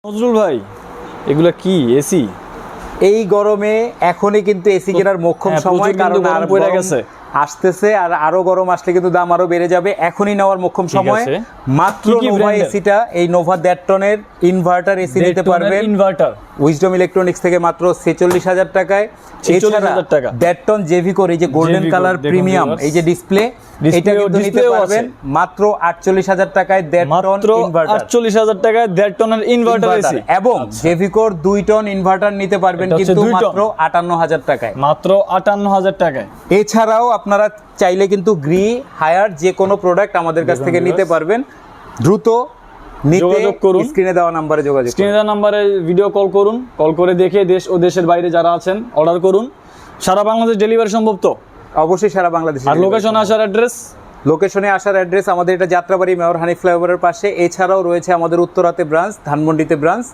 নজরুল ভাই, এগুলা কি এসি? এই গরমে এখনই কিন্তু এসি কেনার মোক্ষম হ্যাঁ, সময়, প্রচুর কারণ কিন্তু গরম আর পড়ে গরম গেছে। আসতেছে, আর আরো গরম আসলে কিন্তু দাম আরো বেড়ে যাবে। এখনই নেওয়ার মোক্ষম ঠিক সময়। আছে। মাত্র কি কি নোভা ব্র্যান্ডের? এসিটা, এই নোভা 1.5 টনের ইনভার্টার এসি নিতে পারবেন ইনভার্টার উইজডম ইলেকট্রনিক্স থেকে মাত্র 46,000 টাকায়। 46,000 টাকা। 1.5 টন জেভিকোর এই যে গোল্ডেন জেভিকো, কালার দেখুন প্রিমিয়াম viewers। এই যে ডিসপ্লে, Display এটা ও কিন্তু নিতে display ও পারবেন আছে। মাত্র 48,000 টাকায় 1.5 টন মাত্র ইনভার্টার 48,000 টাকায় 1.5 টনের ইনভার্টার এসি। এবং জেভিকোর 2 টন ইনভার্টার নিতে পারবেন এটা হচ্ছে কিন্তু 2 টন। মাত্র 58,000 টাকায়। মাত্র 58,000 টাকায়। এছাড়াও আপনারা চাইলে কিন্তু গ্রি হায়ার যে কোনো প্রোডাক্ট আমাদের কাছ দেখুন থেকে নিতে viewers। পারবেন। দ্রুত নিতে যোগাযোগ করুন। স্ক্রিনে দেওয়া নম্বরে যোগাযোগ করুন। স্ক্রিনে দেওয়া নাম্বারে ভিডিও কল করুন, কল করে দেখে দেশ ও দেশের বাইরে যারা আছেন অর্ডার করুন। সারা বাংলাদেশ ডেলিভারি সম্ভব তো? অবশ্যই সারা বাংলাদেশে। আর লোকেশন আসার অ্যাড্রেস? লোকেশনে আসার অ্যাড্রেস আমাদের এটা যাত্রাবাড়ি মেয়র হানিফ ফ্লাইওভারের পাশে। এছাড়াও রয়েছে আমাদের উত্তরাতে ব্রাঞ্চ, ধানমন্ডিতে ব্রাঞ্চ।